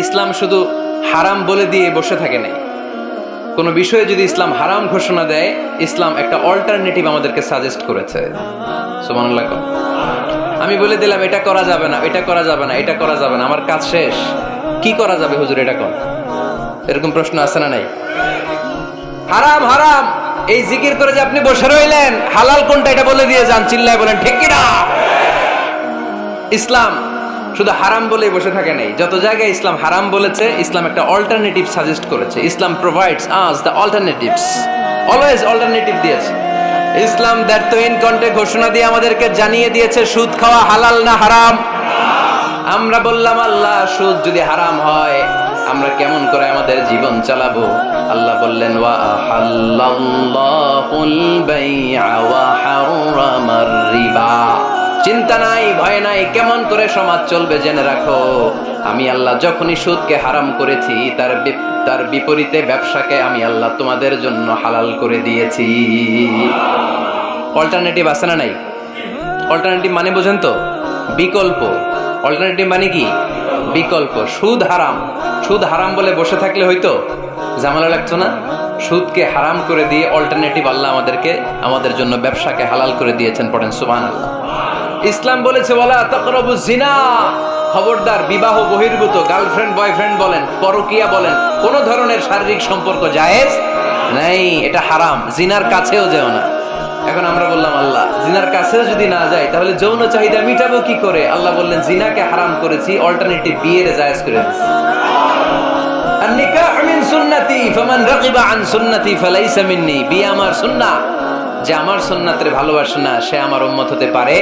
ইসলাম শুধু হারাম বলে দিয়ে বসে থাকে নাই। কোনো বিষয়ে যদি ইসলাম হারাম ঘোষণা দেয়, ইসলাম একটা অল্টারনেটিভ আমাদেরকে সাজেস্ট করেছে। সুবহানাল্লাহ। আমি বলে দিলাম এটা করা যাবে না, এটা করা যাবে না, এটা করা যাবে না, আমার কাজ শেষ, কি করা যাবে হুজুর এটা কোন? এরকম প্রশ্ন আছে না নাই? হারাম হারাম এই জিকির করে যে আপনি বসে রইলেন, হালাল কোনটা এটা বলে দিয়ে যান, চিল্লায় বলেন ঠিক কি না? ইসলাম শুধু হারাম বলেই বসে থাকে নাই। যত জায়গায় ইসলাম হারাম বলেছে, ইসলাম একটা অল্টারনেটিভ সাজেস্ট করেছে। Islam provides us the alternatives, always alternative দিয়েছে। ইসলাম দ্যাটইন কন্টে ঘোষণা দিয়ে আমাদেরকে জানিয়ে দিয়েছে সুদ খাওয়া হালাল না হারাম। আমরা বললাম আল্লাহ সুদ যদি হারাম হয় আমরা কেমন করে আমাদের জীবন চালাবো? আল্লাহ বললেন ওয়া আহাল্লাল্লাহুল বাই'a ওয়া হারামার রিবা। চিন্তা নাই, ভয় নাই, কেমন করে সমাজ চলবে জেনে রাখো। আমি আল্লাহ যখনই সুদকে হারাম করেছি তার বিপরীতে ব্যবসাকে আমি আল্লাহ তোমাদের জন্য হালাল করে দিয়েছি। অল্টারনেটিভ আছে না নাই? অল্টারনেটিভ মানে বোঝেন তো? বিকল্প। অল্টারনেটিভ মানে কি? বিকল্প। সুদ হারাম, সুদ হারাম বলে বসে থাকলে হয়তো ঝামেলা লাগতো না। সুদকে হারাম করে দিয়ে অল্টারনেটিভ আল্লাহ আমাদের জন্য ব্যবসাকে হালাল করে দিয়েছেন। পড়েন সুবহানাল্লাহ। ইসলাম বলেছে ওয়ালা তাকরাবুজ জিনা, খবরদার বিবাহ বহির্ভূত গার্লফ্রেন্ড বয়ফ্রেন্ড বলেন, পরকিয়া বলেন, কোন ধরনের শারীরিক সম্পর্ক জায়েজ নাই, এটা হারাম। জিনার কাছেও যেও না। এখন আমরা বললাম আল্লাহ জিনার কাছেও যদি না যায় তাহলে যৌন চাহিদা মিটাবো কি করে? আল্লাহ বললেন জিনাকে হারাম করেছি, অল্টারনেটিভ বিয়ের জায়েজ করে দিয়েছি। আন-নিকাহু মিন সুন্নতি ফামান রাগিবা আন সুন্নতি ফালাইসা মিন্নি। বিয়ে আমার সুন্নাহ, যে আমার সুন্নাতের ভালোবাসে না সে আমার উম্মত হতে পারে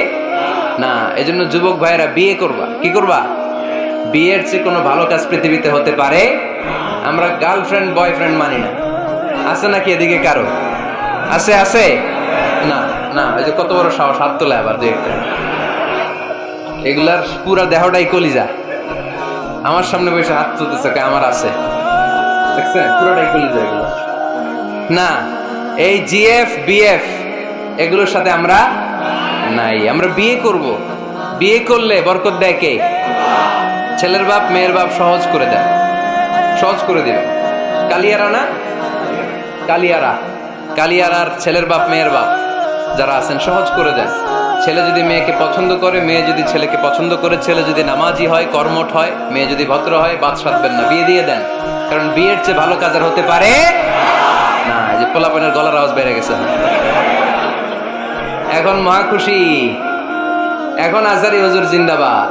না। এজন্য যুবক ভাইয়েরা বিয়ে করবা। কি করবা? বিয়ের চেয়ে কোনো ভালো কাজ পৃথিবীতে হতে পারে? আমরা গার্লফ্রেন্ড বয়ফ্রেন্ড মানি না। আছে নাকি এদিকে কারো? আছে আছে না না, এই যে কত বড় সাহস, হাত তোলে আবার দুই একটা। এগুলার পুরা দেহটাই কলিজা। আমার সামনে বসে হাত তুলতেছে, আমার আছে, দেখছেন পুরোটাই কলিজা এগুলো। না, এই জিএফ বিএফ এগুলোর সাথে আমরা নাই। আমরা বিয়ে করব, বিয়ে করলে বরকত দেয় কে? ছেলের বাপ মেয়ের বাপ সহজ করে দেয়, সহজ করে দিবে। কালিয়ারা না, কালিয়ারার ছেলের বাপ মেয়ের বাপ যারা আছেন সহজ করে দেন। ছেলে যদি মেয়েকে পছন্দ করে, মেয়ে যদি ছেলেকে পছন্দ করে, ছেলে যদি নামাজি হয়, কর্মঠ হয়, মেয়ে যদি ভদ্র হয়, বাদ সাধবেন না, বিয়ে দিয়ে দেন। কারণ বিয়ের চেয়ে ভালো কাজ আর হতে পারে না। যে পোলাপানের গলার আওয়াজ বেড়ে গেছে, এখন মহা খুশি, এখন আজহারি হুজুর জিন্দাবাদ।